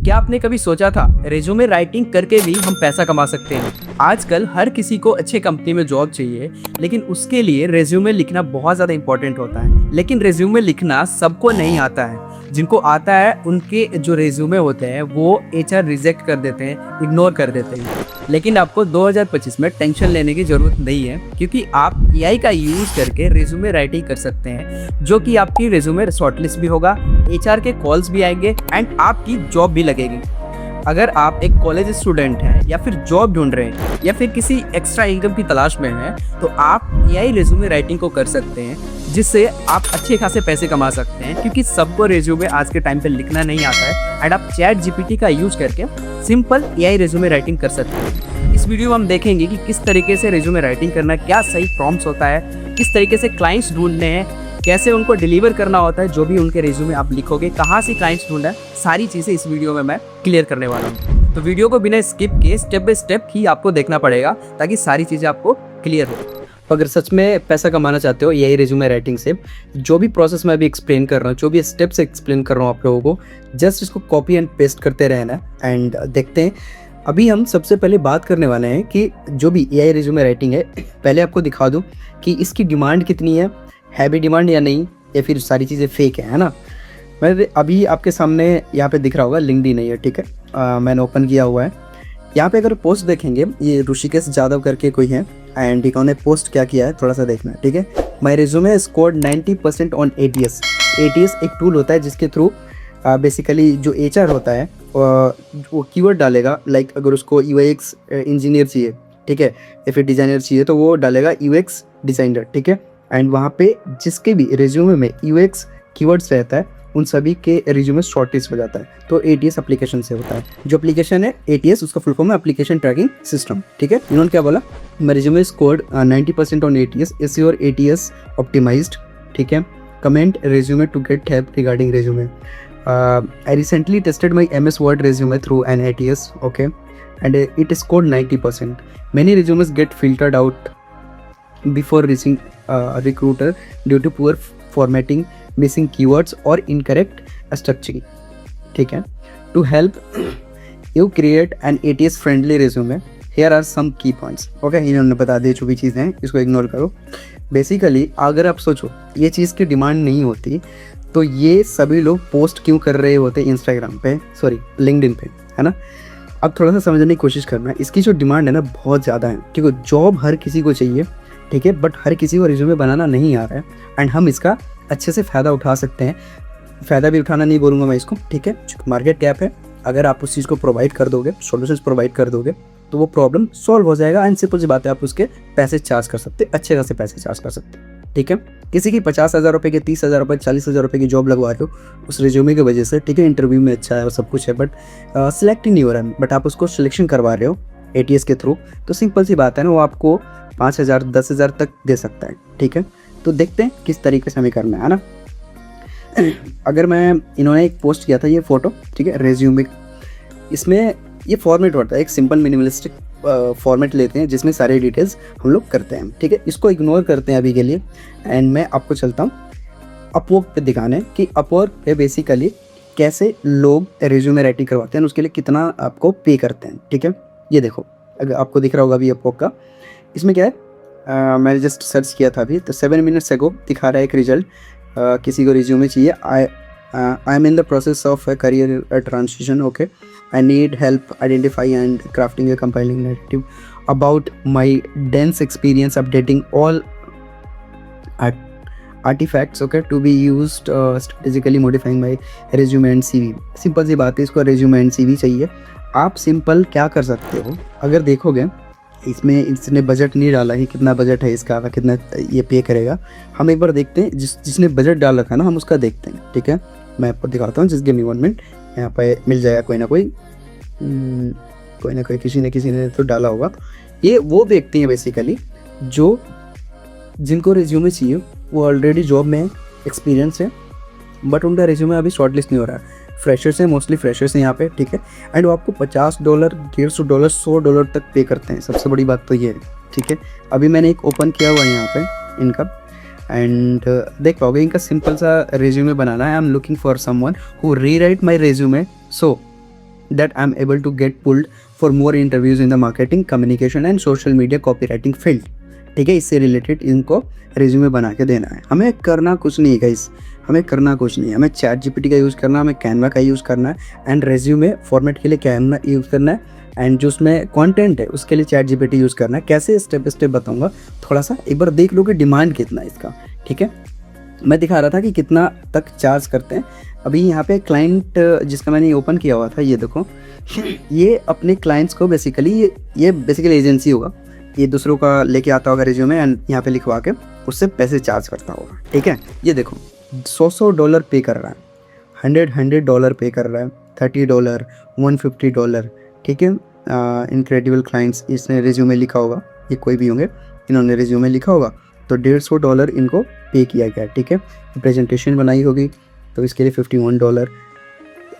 क्या आपने कभी सोचा था रेज्यूमे राइटिंग करके भी हम पैसा कमा सकते हैं? आजकल हर किसी को अच्छे कंपनी में जॉब चाहिए, लेकिन उसके लिए रेज्यूमे लिखना बहुत ज़्यादा इंपॉर्टेंट होता है। लेकिन रेज्यूमे लिखना सबको नहीं आता है। जिनको आता है उनके जो रेज्यूमे होते हैं वो एचआर रिजेक्ट कर देते हैं, इग्नोर कर देते हैं। लेकिन आपको 2025 में टेंशन लेने की ज़रूरत नहीं है, क्योंकि आप एआई का यूज़ करके रेज्यूमे राइटिंग कर सकते हैं, जो कि आपकी रेज्यूमे शॉर्टलिस्ट भी होगा, एचआर के कॉल्स भी आएंगे एंड आपकी जॉब भी लगेगी। अगर आप एक कॉलेज स्टूडेंट हैं या फिर जॉब ढूंढ रहे हैं या फिर किसी एक्स्ट्रा इनकम की तलाश में हैं, तो आप एआई रेज्यूमे राइटिंग को कर सकते हैं, जिससे आप अच्छे खासे पैसे कमा सकते हैं। क्योंकि सबको रेज्यूमे आज के टाइम पे लिखना नहीं आता है एंड आप चैट जीपीटी का यूज करके सिंपल एआई रेज्यूमे राइटिंग कर सकते हैं। इस वीडियो में हम देखेंगे कि किस तरीके से रेज्यूमे राइटिंग करना, क्या सही प्रॉम्प्ट्स होता है, किस तरीके से क्लाइंट्स ढूंढने हैं, कैसे उनको डिलीवर करना होता है जो भी उनके रेज्यूमे आप लिखोगे, कहाँ से क्लाइंट्स ढूंढना है, सारी चीज़ें इस वीडियो में मैं क्लियर करने वाला हूँ। तो वीडियो को बिना स्किप किए स्टेप बाय स्टेप ही आपको देखना पड़ेगा, ताकि सारी चीज़ें आपको क्लियर हो। अगर सच में पैसा कमाना चाहते हो यही रेज्यूमे राइटिंग से, जो भी प्रोसेस मैं अभी एक्सप्लेन कर रहा हूँ, जो भी स्टेप्स एक्सप्लेन कर रहा हूँ आप लोगों को, जस्ट इसको कॉपी एंड पेस्ट करते रहना एंड देखते हैं। अभी हम सबसे पहले बात करने वाले हैं कि जो भी एआई रेज्यूमे राइटिंग है, पहले आपको दिखा दूँ कि इसकी डिमांड कितनी है भी डिमांड या नहीं, या फिर सारी चीज़ें फेक है ना। मैं अभी आपके सामने यहाँ पे दिख रहा होगा, लिंक्डइन है ये, ठीक है। मैंने ओपन किया हुआ है। यहाँ पे अगर पोस्ट देखेंगे, ये ऋषिकेश जादव करके कोई है एंड इन्होंने पोस्ट क्या किया है थोड़ा सा देखना है, ठीक है। My resume scored 90% on ATS. ATS एक टूल होता है जिसके थ्रू बेसिकली जो एचआर होता है वो कीवर्ड डालेगा, लाइक अगर उसको यूएक्स इंजीनियर चाहिए, ठीक है, या फिर डिज़ाइनर चाहिए, तो वो डालेगा यूएक्स डिज़ाइनर, ठीक है। एंड वहाँ पे जिसके भी रेज्यूमे में यूएक्स कीवर्ड्स रहता है उन सभी के रेज्यूमे शॉर्टलिस्ट हो जाता है। तो एटीएस एप्लीकेशन से होता है। जो एप्लीकेशन है एटीएस, उसका फुल फॉर्म है एप्लीकेशन ट्रैकिंग सिस्टम, ठीक है। इन्होंने क्या बोला, my resume scored 90% on ATS, is your ATS optimised, ठीक है। Comment resume to get help regarding resume. I recently tested my MS Word resume through an ATS, okay, and it scored 90%. Many resumes get filtered out before reaching a recruiter due to poor formatting, missing keywords or incorrect structuring, ठीक है। To help you create an ATS friendly resume, here are some key points, okay। इन्होंने बता दिए जो भी चीज़ें हैं, इसको इग्नोर करो। बेसिकली अगर आप सोचो ये चीज़ की डिमांड नहीं होती तो ये सभी लोग पोस्ट क्यों कर रहे होते इंस्टाग्राम पे, सॉरी लिंक्डइन पे, है ना। अब थोड़ा सा समझने की कोशिश करना है, इसकी जो डिमांड है ना बहुत ज़्यादा है, क्योंकि जॉब हर किसी को चाहिए, ठीक है, बट हर किसी को रिज्यूमे बनाना नहीं आ रहा है एंड हम इसका अच्छे से फ़ायदा उठा सकते हैं। फ़ायदा भी उठाना नहीं बोलूँगा मैं इसको, ठीक है। मार्केट कैप है, अगर आप उस चीज़ को प्रोवाइड कर दोगे, सॉल्यूशंस प्रोवाइड कर दोगे, तो वो प्रॉब्लम सॉल्व हो जाएगा एंड सिंपल सी बात है, आप उसके पैसे चार्ज कर सकते, अच्छे खासे पैसे चार्ज कर सकते, ठीक है। किसी की 50,000 रुपये की, 30,000 रुपये, 40,000 रुपये की जॉब लगवा रहे हो उस रिज्यूमे की वजह से, ठीक है। इंटरव्यू में अच्छा है और सब कुछ है, बट सिलेक्ट ही नहीं हो रहा है, बट आप उसको सिलेक्शन करवा रहे हो एटीएस के थ्रू, तो सिंपल सी बात है ना, वो आपको 5,000 10,000 तक दे सकता है, ठीक है। तो देखते हैं किस तरीके से हमें करना है ना। अगर मैं, इन्होंने एक पोस्ट किया था ये फोटो, ठीक है, रेज्यूमे, इसमें ये फॉर्मेट होता है, एक सिंपल मिनिमलिस्टिक फॉर्मेट लेते हैं जिसमें सारे डिटेल्स हम लोग करते हैं, ठीक है। इसको इग्नोर करते हैं अभी के लिए एंड मैं आपको चलता हूँ अपवर्क पे दिखाने कि अपवर्क पे बेसिकली कैसे लोग रेज्यूमे राइटिंग करवाते हैं, उसके लिए कितना आपको पे करते हैं, ठीक है। ये देखो, अगर आपको दिख रहा होगा अभी अपवर्क का, इसमें क्या है, मैंने जस्ट सर्च किया था अभी, तो 7 मिनट्स अगो दिखा रहा है एक रिजल्ट। किसी को रिज्यूमे चाहिए, I am in the process of a career transition, okay, I need help identify and crafting a compelling narrative about my dense experience updating all artifacts, okay, to be used strategically modifying my resume and CV। Simple सी बात है, इसको resume and CV चाहिए। आप simple क्या कर सकते हो, अगर देखोगे इसमें इसने बजट नहीं डाला है, कितना बजट है इसका, कितना ये पे करेगा, हम एक बार देखते हैं। जिसने बजट डाल रखा है ना, हम उसका देखते हैं, ठीक है। मैं आपको दिखाता हूँ, जिस गिव मी 1 मिनट, यहाँ पे मिल जाएगा कोई ना कोई किसी ने तो डाला होगा। ये वो व्यक्ति हैं बेसिकली जो जिनको रिज्यूमे चाहिए, वो ऑलरेडी जॉब में एक्सपीरियंस है, बट उनका रिज्यूमे अभी शॉर्टलिस्ट नहीं हो रहा है। फ्रेशर्स हैं, मोस्टली फ्रेशर्स हैं यहाँ पे, ठीक है। एंड वो आपको $50, $150, $100 तक पे करते हैं। सबसे बड़ी बात तो ये है, ठीक है। अभी मैंने एक ओपन किया हुआ है यहाँ पे इनका, एंड देख पाओगे इनका सिंपल सा रेज्यूमे बनाना है। I am looking for someone who rewrite my resume so that I'm able to get pulled for more interviews in the marketing, communication and social media copywriting field. ठीक है, इससे related इनको resume बना के देना है। हमें करना कुछ नहीं है गाइस, हमें करना कुछ नहीं है, हमें चैट जीपीटी का यूज़ करना है, हमें कैनवा का यूज़ करना है एंड रेज्यूमे फॉर्मेट के लिए कैनवा यूज़ करना है एंड जो उसमें कंटेंट है उसके लिए चैट जीपीटी यूज़ करना है। कैसे स्टेप बाय स्टेप बताऊंगा, थोड़ा सा एक बार देख लो कि डिमांड कितना है इसका। ठीक है, मैं दिखा रहा था कि कितना तक चार्ज करते हैं। अभी यहाँ पे क्लाइंट जिसका मैंने ओपन किया हुआ था, ये देखो, ये अपने क्लाइंट्स को बेसिकली ये बेसिकली एजेंसी होगा, ये दूसरों का लेके आता होगा रिज्यूमे एंड यहाँ पे लिखवा के उससे पैसे चार्ज करता होगा। ठीक है, ये देखो $100 पे कर रहा है, $100 पे कर रहा है, $30, $150। ठीक है, इनक्रेडिबल क्लाइंट्स, इसने रिज्यूमे लिखा होगा, ये कोई भी होंगे, इन्होंने रिज्यूमे लिखा होगा तो $150 इनको पे किया गया। ठीक है, प्रेजेंटेशन बनाई होगी तो इसके लिए $51।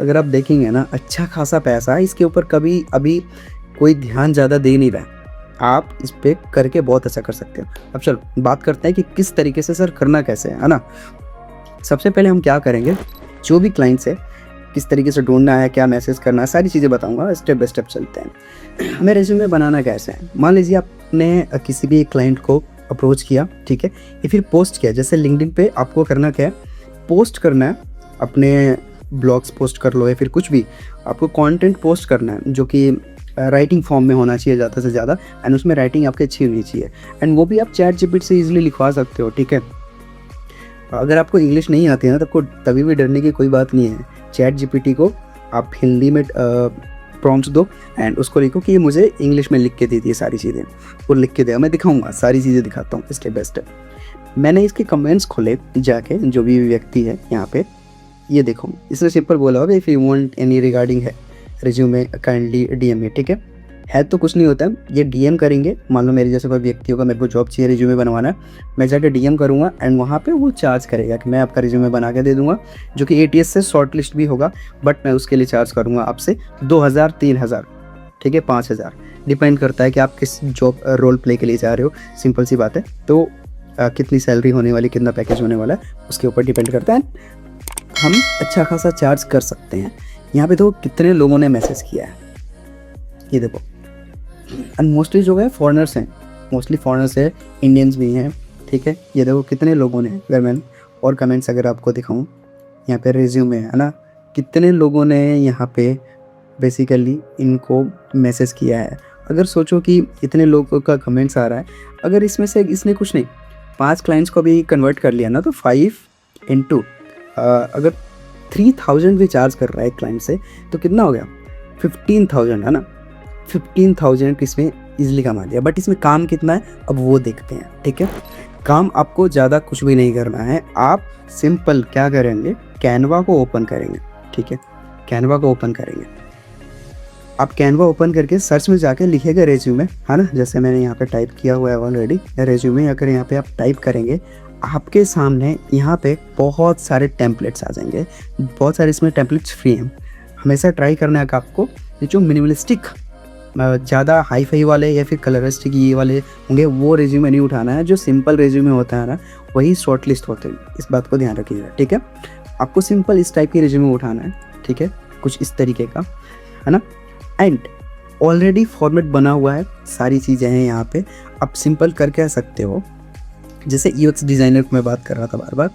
अगर आप देखेंगे ना, अच्छा खासा पैसा है इसके ऊपर, कभी अभी कोई ध्यान ज़्यादा दे नहीं रहा है। आप इस पे करके बहुत अच्छा कर सकते हो। अब चलो बात करते हैं कि किस तरीके से सर करना कैसे है ना। सबसे पहले हम क्या करेंगे, जो भी क्लाइंट्स है किस तरीके से ढूंढना है, क्या मैसेज करना है, सारी चीज़ें बताऊंगा, स्टेप बाय स्टेप चलते हैं। हमें रिज्यूमे बनाना कैसे है, मान लीजिए आपने किसी भी क्लाइंट को अप्रोच किया, ठीक है, या फिर पोस्ट किया। जैसे लिंक्डइन पे आपको करना क्या है, पोस्ट करना है, अपने ब्लॉग्स पोस्ट कर लो या फिर कुछ भी आपको कंटेंट पोस्ट करना है जो कि राइटिंग फॉर्म में होना चाहिए ज़्यादा से ज़्यादा एंड उसमें राइटिंग आपकी अच्छी होनी चाहिए एंड वो भी आप चैट जीपीटी से इजीली लिखवा सकते हो। ठीक है, अगर आपको इंग्लिश नहीं आती है ना, तो आपको तभी भी डरने की कोई बात नहीं है। चैट जीपीटी को आप हिंदी में प्रॉम्प्ट्स दो एंड उसको लिखो कि ये मुझे इंग्लिश में लिख के दे दिए सारी चीज़ें, और लिख के दिया, मैं दिखाऊंगा, सारी चीज़ें दिखाता हूँ स्टेप बाय स्टेप। मैंने इसके कमेंट्स खोले जाके, जो भी व्यक्ति है यहाँ पे, ये देखो, इसने सिंपल बोला होगा if you want any regarding है रिज्यूमे काइंडली डीएम में। ठीक है तो कुछ नहीं होता है, ये डीएम करेंगे। मान लो मेरे जैसे कोई व्यक्ति होगा, मेरे को जॉब चाहिए, रिज्यूमे बनवाना है, मैं जाके डीएम करूँगा एंड वहाँ पे वो चार्ज करेगा कि मैं आपका रिज्यूमे बना के दे दूँगा, जो कि एटीएस से शॉर्ट लिस्ट भी होगा, बट मैं उसके लिए चार्ज करूँगा आपसे 2000, 3000, ठीक है, 5000, डिपेंड करता है कि आप किस जॉब रोल प्ले के लिए जा रहे हो। सिंपल सी बात है, तो कितनी सैलरी होने वाली, कितना पैकेज होने वाला है, उसके ऊपर डिपेंड करता है। हम अच्छा खासा चार्ज कर सकते हैं। यहाँ पे तो कितने लोगों ने मैसेज किया है, ये देखो, एंड मोस्टली जो है फॉरेनर्स हैं, मोस्टली फॉरेनर्स है, इंडियंस भी हैं। ठीक है, ये देखो कितने लोगों ने, अगर मैं और कमेंट्स अगर आपको दिखाऊं, यहाँ पे रिज्यूमे है ना, कितने लोगों ने यहाँ पे बेसिकली इनको मैसेज किया है। अगर सोचो कि इतने लोगों का कमेंट्स आ रहा है, अगर इसमें से इसने कुछ नहीं 5 क्लाइंट्स को भी कन्वर्ट कर लिया ना, तो 5 इंटू अगर 3000 भी चार्ज कर रहा है क्लाइंट से, तो कितना हो गया, 15,000 है ना। 15,000 इसमें इजीली कमा लिया, बट इसमें काम कितना है अब वो देखते हैं। ठीक है, काम आपको ज़्यादा कुछ भी नहीं करना है, आप सिंपल क्या करेंगे, कैनवा को ओपन करेंगे। ठीक है, कैनवा को ओपन करेंगे, आप कैनवा ओपन करके सर्च में जाके लिखेगा रेज्यूमे, है ना, जैसे मैंने यहाँ पे टाइप किया हुआ है ऑलरेडी रेज्यूमे। अगर यहाँ पे आप टाइप करेंगे, आपके सामने यहाँ पे बहुत सारे टेम्पलेट्स आ जाएंगे, बहुत सारे इसमें टेम्पलेट्स फ्री हैं। हमेशा ट्राई करना है कि आपको जो मिनिमलिस्टिक, ज़्यादा हाई फाई वाले या फिर कलरिस्टिक ये वाले होंगे, वो रेज्यूमे नहीं उठाना है। जो सिंपल रेज्यूमे होता है ना, वही शॉर्ट लिस्ट होते हैं, इस बात को ध्यान रखिएगा। ठीक है, आपको सिंपल इस टाइप की रेज्यूमे उठाना है। ठीक है, कुछ इस तरीके का, है ना, एंड ऑलरेडी फॉर्मेट बना हुआ है, सारी चीज़ें हैं यहाँ पे, आप सिंपल कर कह सकते हो। जैसे यूएक्स डिज़ाइनर को मैं बात कर रहा था बार बार,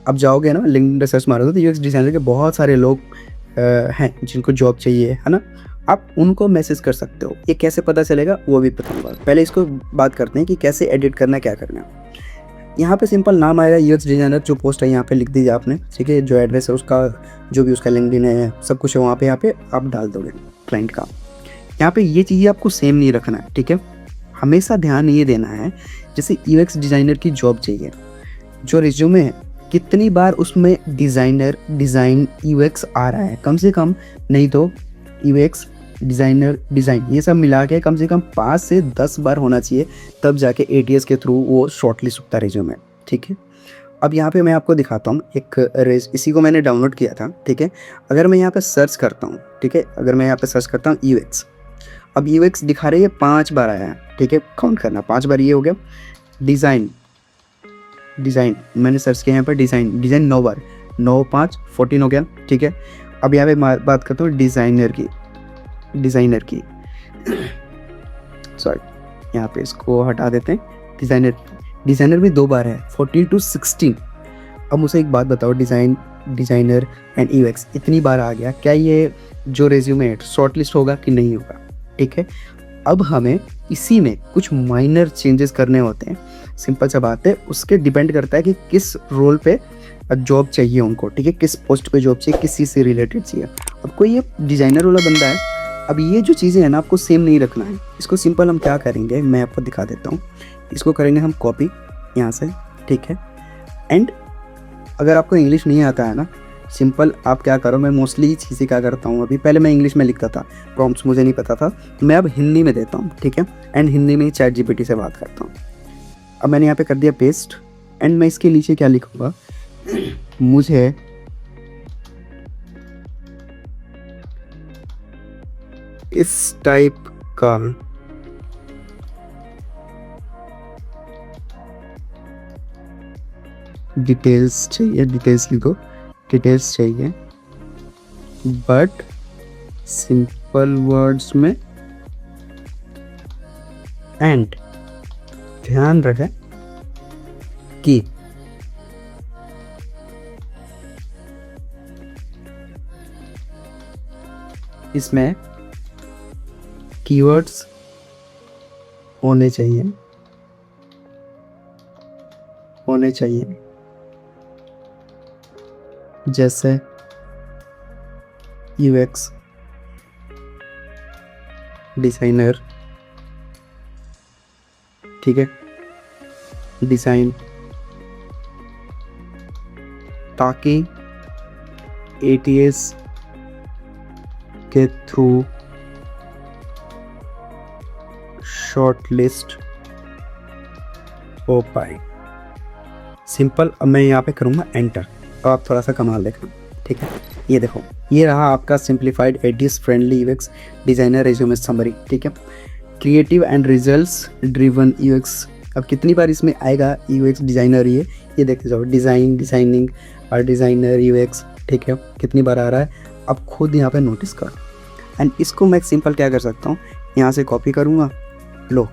अब जाओगे ना लिंक्डइन पे सर्च मारोगे तो यूएक्स डिज़ाइनर के बहुत सारे लोग हैं जिनको जॉब चाहिए, है ना, आप उनको मैसेज कर सकते हो। ये कैसे पता चलेगा वो भी बताऊंगा, पहले इसको बात करते हैं कि कैसे एडिट करना है, क्या करना है। यहाँ पे सिंपल नाम आएगा यूएक्स डिज़ाइनर, जो पोस्ट है यहाँ पे लिख दीजिए आपने। ठीक है, जो एड्रेस है उसका, जो भी उसका लिंक्डइन है, सब कुछ है वहाँ पे आप डाल दोगे क्लाइंट का। यहाँ पे ये चीज़ें आपको सेम नहीं रखना है। ठीक है, हमेशा ध्यान ये देना है, जैसे यूएक्स डिज़ाइनर की जॉब चाहिए, जो रिज्यूमे है कितनी बार उसमें डिज़ाइनर, डिज़ाइन, यूएक्स आ रहा है, कम से कम नहीं तो यूएक्स डिज़ाइनर, डिज़ाइन, ये सब मिला के कम से कम 5 से 10 बार होना चाहिए, तब जाके एटीएस के थ्रू वो शॉर्टलिस्ट होता है रिज्यूमे। ठीक है, अब यहाँ पे मैं आपको दिखाता हूँ एक इसी को मैंने डाउनलोड किया था। ठीक है, अगर मैं यहाँ पे सर्च करता हूँ, ठीक है, अगर मैं यहाँ पे सर्च करता हूँ यूएक्स, अब यूएक्स दिखा रही है 5 बार आया है। ठीक है, काउंट करना, 5 बार ये हो गया। डिज़ाइन, डिज़ाइन मैंने सर्च किया यहाँ पर, डिज़ाइन 9 बार, 9 5 14 हो गया। ठीक है, अब यहाँ पे बात करता हूँ डिज़ाइनर की, डिज़ाइनर की, सॉरी यहाँ पे इसको हटा देते हैं। डिज़ाइनर भी 2 बार है, 14 to 16। अब मुझे एक बात बताओ, डिज़ाइनर एंड यूएक्स इतनी बार आ गया, क्या ये जो रेज्यूमे है शॉर्ट लिस्ट होगा कि नहीं होगा? ठीक है, अब हमें इसी में कुछ माइनर चेंजेस करने होते हैं। सिंपल सा बात है, उसके डिपेंड करता है कि किस रोल पे जॉब चाहिए उनको, ठीक है, किस पोस्ट पे जॉब चाहिए, किस चीज़ से रिलेटेड चाहिए। अब कोई ये डिज़ाइनर वाला बंदा है, अब ये जो चीज़ें हैं ना आपको सेम नहीं रखना है। इसको सिंपल हम क्या करेंगे, मैं आपको दिखा देता हूँ। इसको करेंगे हम कॉपी यहाँ से, ठीक है। एंड अगर आपको इंग्लिश नहीं आता है ना, सिंपल आप क्या करो, मैं मोस्टली चीज़ें क्या करता हूँ, अभी पहले मैं इंग्लिश में लिखता था, प्रॉम्प्ट्स मुझे नहीं पता था, मैं अब हिंदी में देता हूँ, ठीक है। एंड हिंदी में ही चैट जीपीटी से बात करता हूँ। अब मैंने यहाँ पे कर दिया पेस्ट, एंड मैं इसके नीचे क्या लिखूँगा, मुझे इस टाइप का डिटेल्स चाहिए, डिटेल्स लिखो, डिटेल्स चाहिए बट सिंपल वर्ड्स में। एंड ध्यान रहे कि इसमें कीवर्ड्स होने चाहिए, जैसे यूएक्स डिज़ाइनर, ठीक है, डिज़ाइन, ताकि एटीएस के थ्रू शॉर्ट लिस्ट हो पाए। सिंपल। अब मैं यहाँ पे करूँगा एंटर, अब आप थोड़ा सा कमाल देखना, ठीक है। ये देखो, ये रहा आपका simplified ADS friendly UX designer resume summary, ठीक है। Creative and results driven UX. अब कितनी बार इसमें आएगा यूएक्स डिज़ाइनर, ये देखते जाओ, डिज़ाइनिंग और डिज़ाइनर यूएक्स, ठीक है, कितनी बार आ रहा है, अब खुद यहाँ पे नोटिस करो। एंड इसको मैं सिंपल क्या कर सकता हूँ, यहाँ से कॉपी करूँगा, लो,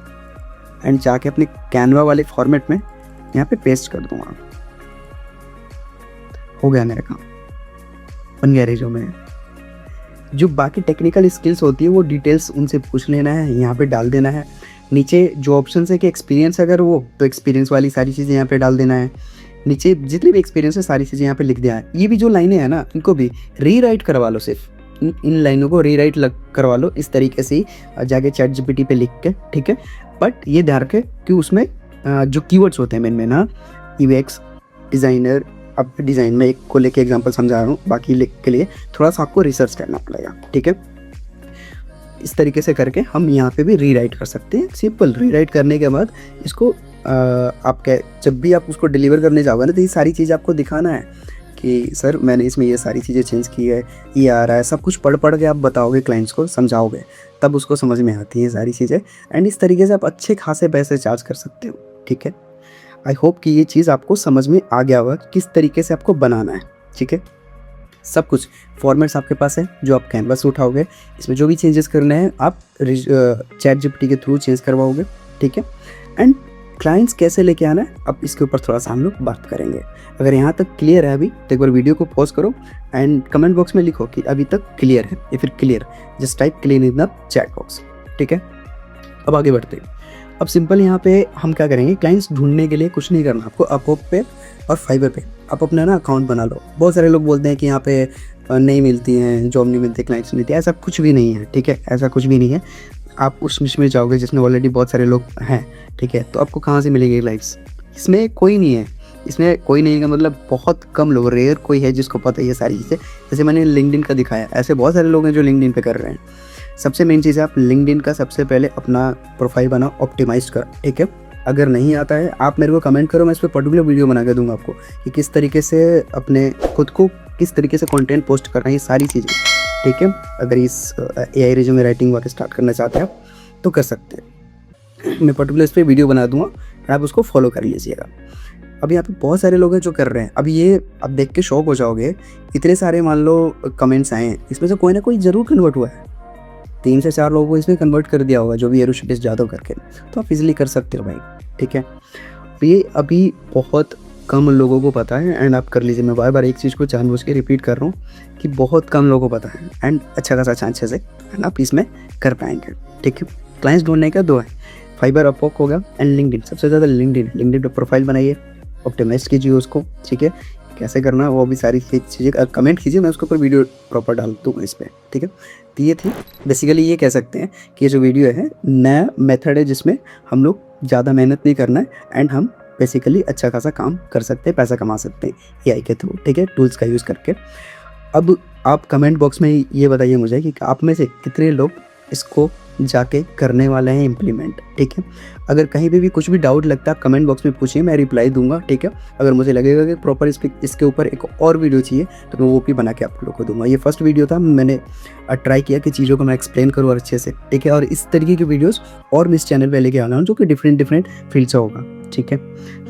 एंड जाके अपने कैनवा वाले फॉर्मेट में यहाँ पे पेस्ट कर दूँगा। हो गया मेरा काम, बन गया रेज्यूमे। जो बाकी टेक्निकल स्किल्स होती है वो डिटेल्स उनसे पूछ लेना है, यहाँ पे डाल देना है। नीचे जो ऑप्शन है कि एक्सपीरियंस अगर वो, तो एक्सपीरियंस वाली सारी चीज़ें यहाँ पे डाल देना है। नीचे जितनी भी एक्सपीरियंस है सारी चीज़ें यहाँ पे लिख दिया है। ये भी जो लाइनें हैं ना, इनको भी रीराइट करवा लो, सिर्फ इन लाइनों को रीराइट करवा लो इस तरीके से ही जाके चैट जीपीटी पे लिख के, ठीक है। बट ये ध्यान रखें कि उसमें जो कीवर्ड्स होते हैं मेन ना, यूएक्स डिज़ाइनर, अब डिज़ाइन में एक को लेके एग्जांपल समझा रहा हूँ, बाकी लिख के लिए थोड़ा सा आपको रिसर्च करना पड़ेगा, ठीक है। इस तरीके से करके हम यहाँ पे भी रीराइट कर सकते हैं। सिंपल रीराइट करने के बाद इसको आप जब भी आप उसको डिलीवर करने जाओगे ना, तो ये सारी चीज़ आपको दिखाना है कि सर मैंने इसमें ये सारी चीज़ें चेंज की है, ये आ रहा है। सब कुछ पढ़ के आप बताओगे, क्लाइंट्स को समझाओगे, तब उसको समझ में आती है सारी चीज़ें। एंड इस तरीके से आप अच्छे खासे पैसे चार्ज कर सकते हो, ठीक है। आई होप कि ये चीज़ आपको समझ में आ गया होगा किस तरीके से आपको बनाना है, ठीक है। सब कुछ फॉर्मेट्स आपके पास है, जो आप कैनवा से उठाओगे, इसमें जो भी चेंजेस करने हैं आप चैट जीपीटी के थ्रू चेंज करवाओगे, ठीक है। एंड क्लाइंट्स कैसे लेके आना है, अब इसके ऊपर थोड़ा सा हम लोग बात करेंगे। अगर यहाँ तक क्लियर है अभी, तो एक बार वीडियो को पॉज करो एंड कमेंट बॉक्स में लिखो कि अभी तक क्लियर है या फिर clear, just type clear in the chat box, ठीक है। अब आगे बढ़ते हैं। अब सिंपल यहाँ पे हम क्या करेंगे, क्लाइंट्स ढूंढने के लिए कुछ नहीं करना आपको। अपवर्क पे और फाइवर पे आप अपना ना अकाउंट बना लो। बहुत सारे लोग बोलते हैं कि यहाँ पे नहीं मिलती हैं, जॉब नहीं मिलती, क्लाइंट्स नहीं मिलती, ऐसा कुछ भी नहीं है, ठीक है। ऐसा कुछ भी नहीं है। आप उस मिश में जाओगे जिसमें ऑलरेडी बहुत सारे लोग हैं, ठीक है, तो आपको कहाँ से मिलेंगे क्लाइंट्स? इसमें कोई नहीं है, इसमें कोई नहीं का मतलब बहुत कम लोग, रेयर कोई है जिसको पता है ये सारी चीज़ें। जैसे मैंने लिंक्डइन का दिखाया, ऐसे बहुत सारे लोग हैं जो लिंक्डइन पे कर रहे हैं। सबसे मेन चीज़ है, आप लिंक्डइन का सबसे पहले अपना प्रोफाइल बनाओ, ऑप्टिमाइज कर, ठीक है। अगर नहीं आता है आप मेरे को कमेंट करो, मैं इस पर पर्टिकुलर वीडियो बना के दूंगा आपको कि किस तरीके से अपने खुद को किस तरीके से कंटेंट पोस्ट करना है, ये सारी चीज़ें, ठीक है। अगर इस AI resume writing work start करना चाहते हैं आप तो कर सकते हैं। मैं पर्टिकुलर इस पर वीडियो बना दूंगा और आप उसको फॉलो कर लीजिएगा। अब यहाँ पे बहुत सारे लोग हैं जो कर रहे हैं। अब ये आप देख के शॉक हो जाओगे, इतने सारे मान लो कमेंट्स आए हैं, इसमें से कोई ना कोई ज़रूर कन्वर्ट हुआ है, 3 से 4 लोगों को इसमें कन्वर्ट कर दिया होगा, जो भी एरोशिटेश जादव करके, तो आप इजीली कर सकते हो भाई, ठीक है। तो ये अभी बहुत कम लोगों को पता है एंड आप कर लीजिए। मैं बार बार एक चीज़ को जानबूझ के रिपीट कर रहा हूँ कि बहुत कम लोगों को पता है एंड अच्छा खासा चांसेस है एंड आप इसमें कर पाएंगे, ठीक है। क्लाइंट्स ढूंढने का 2 है, फाइबर, अपवर्क होगा एंड लिंक्डइन। सबसे ज़्यादा लिंक्डइन पे प्रोफाइल बनाइए, ऑप्टिमाइज कीजिए उसको, ठीक है। कैसे करना वो भी सारी चीज़ें कमेंट कीजिए, मैं उसके ऊपर वीडियो प्रॉपर डाल दूँगा इस पर, ठीक है। तो ये थी बेसिकली, ये कह सकते हैं कि ये जो वीडियो है नया मेथड है जिसमें हम लोग ज़्यादा मेहनत नहीं करना है एंड हम बेसिकली अच्छा खासा काम कर सकते हैं, पैसा कमा सकते हैं एआई के थ्रू, ठीक है, टूल्स का यूज़ करके। अब आप कमेंट बॉक्स में ये बताइए मुझे कि आप में से कितने लोग इसको जाके करने वाले हैं इम्प्लीमेंट, ठीक है। अगर कहीं पे भी कुछ भी डाउट लगता है आप कमेंट बॉक्स में पूछिए, मैं रिप्लाई दूंगा, ठीक है। अगर मुझे लगेगा कि प्रॉपर इसके ऊपर एक और वीडियो चाहिए तो मैं वो भी बना के आप लोगों को दूंगा। ये फर्स्ट वीडियो था, मैंने ट्राई किया कि चीज़ों को मैं एक्सप्लेन करूँ और अच्छे से, ठीक है। और इस तरीके की वीडियोज़ और मैं इस चैनल पर लेके आना हूँ जो कि डिफरेंट फील्ड से होगा, ठीक है।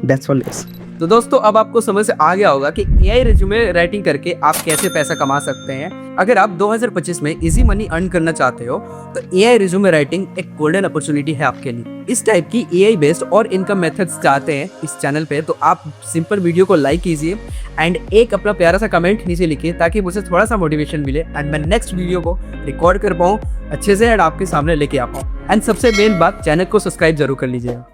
That's all guys. तो दोस्तों अब आपको समझ से आ गया होगा कि एआई रिज्यूमे राइटिंग करके आप कैसे पैसा कमा सकते हैं। अगर आप 2025 में इजी मनी अर्न करना चाहते हो तो एआई रिज्यूमे राइटिंग एक गोल्डन अपॉर्चुनिटी है आपके लिए। इस टाइप की एआई बेस्ड और इनकम मेथड्स चाहते हैं इस चैनल पे तो आप सिंपल वीडियो को लाइक कीजिए एंड एक अपना प्यारा सा कमेंट नीचे लिखिए ताकि मुझे थोड़ा सा मोटिवेशन मिले एंड मैं नेक्स्ट वीडियो को रिकॉर्ड कर पाऊँ अच्छे से एंड आपके सामने लेके आ पाऊँ। एंड सबसे मेन बात, चैनल को सब्सक्राइब जरूर कर लीजिएगा।